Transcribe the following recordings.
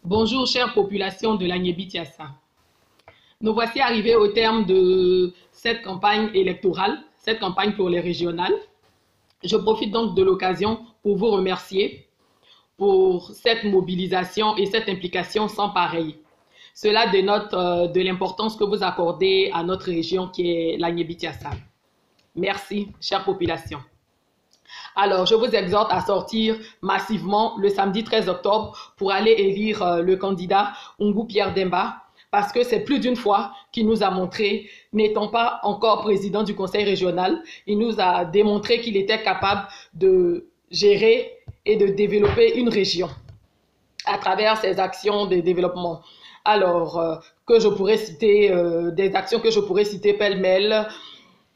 Bonjour, chère population de l'Agnébitiassa. Nous voici arrivés au terme de cette campagne électorale, cette campagne pour les régionales. Je profite donc de l'occasion pour vous remercier pour cette mobilisation et cette implication sans pareil. Cela dénote de l'importance que vous accordez à notre région qui est l'Agnébitiassa. Merci, chère population. Alors, je vous exhorte à sortir massivement le samedi 13 octobre pour aller élire le candidat Ungou Pierre Demba, parce que c'est plus d'une fois qu'il nous a montré, n'étant pas encore président du conseil régional, il nous a démontré qu'il était capable de gérer et de développer une région à travers ses actions de développement. Alors, que je pourrais citer, des actions que je pourrais citer pêle-mêle,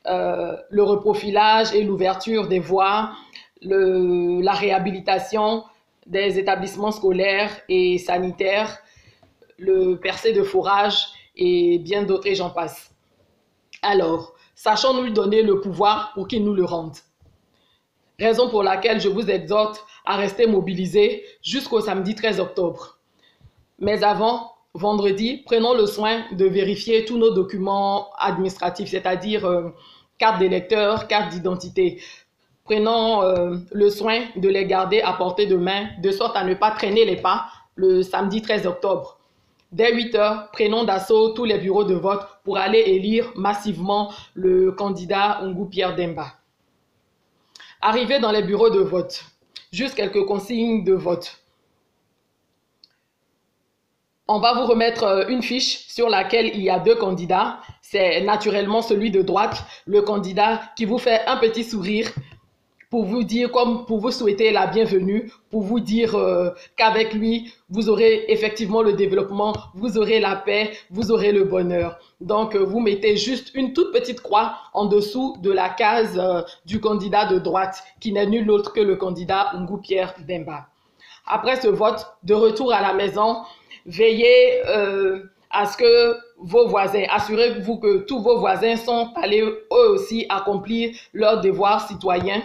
le reprofilage et l'ouverture des voies, la réhabilitation des établissements scolaires et sanitaires, le percé de forage et bien d'autres, et j'en passe. Alors, sachons lui donner le pouvoir pour qu'il nous le rende. Raison pour laquelle je vous exhorte à rester mobilisés jusqu'au samedi 13 octobre. Mais avant, vendredi, prenons le soin de vérifier tous nos documents administratifs, c'est-à-dire carte d'électeur, carte d'identité. Prenons le soin de les garder à portée de main, de sorte à ne pas traîner les pas le samedi 13 octobre. Dès 8 heures, prenons d'assaut tous les bureaux de vote pour aller élire massivement le candidat Ungou Pierre Demba. Arrivé dans les bureaux de vote, juste quelques consignes de vote. On va vous remettre une fiche sur laquelle il y a deux candidats. C'est naturellement celui de droite, le candidat qui vous fait un petit sourire pour vous dire, comme pour vous souhaiter la bienvenue, pour vous dire qu'avec lui, vous aurez effectivement le développement, vous aurez la paix, vous aurez le bonheur. Donc, vous mettez juste une toute petite croix en dessous de la case du candidat de droite, qui n'est nul autre que le candidat Ungou Pierre Demba. Après ce vote, de retour à la maison, veillez à ce que vos voisins, assurez-vous que tous vos voisins sont allés eux aussi accomplir leurs devoirs citoyens.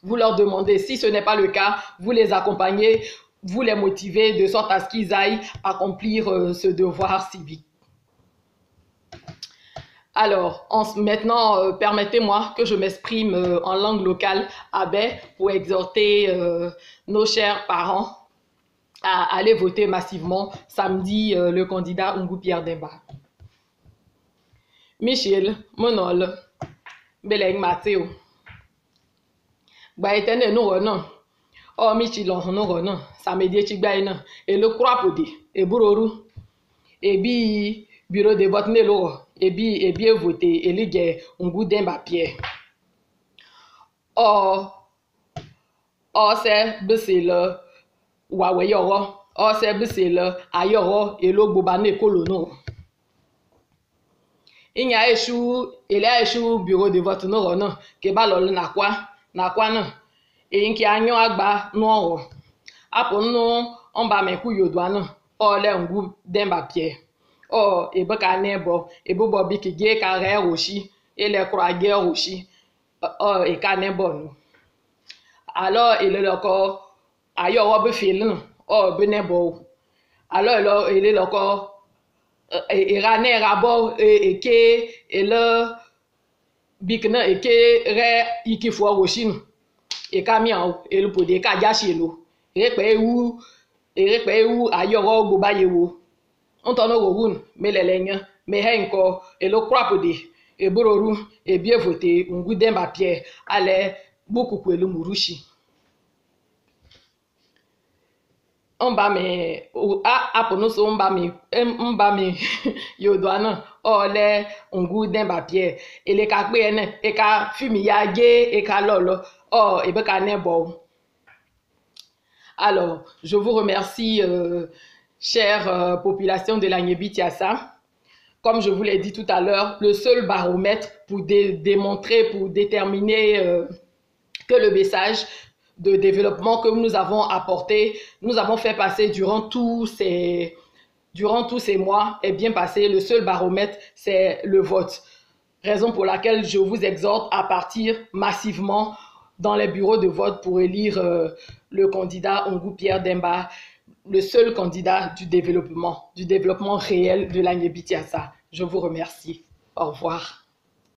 Vous leur demandez, si ce n'est pas le cas, vous les accompagnez, vous les motivez de sorte à ce qu'ils aillent accomplir ce devoir civique. Alors, maintenant, permettez-moi que je m'exprime en langue locale abe pour exhorter nos chers parents à aller voter massivement samedi le candidat Ungou Pierre Demba. Michel, Monol, Beleng Mathéo. Gba etene no wono o michi lo no wono samedi chi gba ina e lo krapode e buroru e bi bureau de vote ne lo e bi voter elige Ungou Demba Pierre o se besele wa we yo o se besele ayo e lo gbo ba ne kolo no inya eshu bureau de vote no wono ke ba lo na kwa na nke anyo agba no apo no omba meku yodwa no ole Ungou Demba Pierre o ebe ka nebo ebe bo bi kige ka re oshi ele kura ge oshi o e ka nebo no alors ele loko ayo wo be fil no o be nebo alors ele loko era ne rabo eke ele bikna eke re ikifo oshi no e ka mi an elu pode ka jashi lo erepe ewu ayoro gbo baye wo ontono wogun melelenya me he nko elo krapode ebororu ebie vote Ungou Demba Pierre ale bukuku elu murushi mba me aponoso mba me yodwana ole Ungou Demba Pierre ele ka pe ene e ka fimi ya ge e ka lolo oh, et alors, je vous remercie, chère population de l'Agnébitiassa. Comme je vous l'ai dit tout à l'heure, le seul baromètre pour démontrer, pour déterminer que le message de développement que nous avons apporté, nous avons fait passer durant tous ces mois, est bien passé. Le seul baromètre, c'est le vote. Raison pour laquelle je vous exhorte à partir massivement dans les bureaux de vote pour élire le candidat Ungou Pierre Demba. le seul candidat du développement réel de l'Agnébitiassa. Je vous remercie. Au revoir.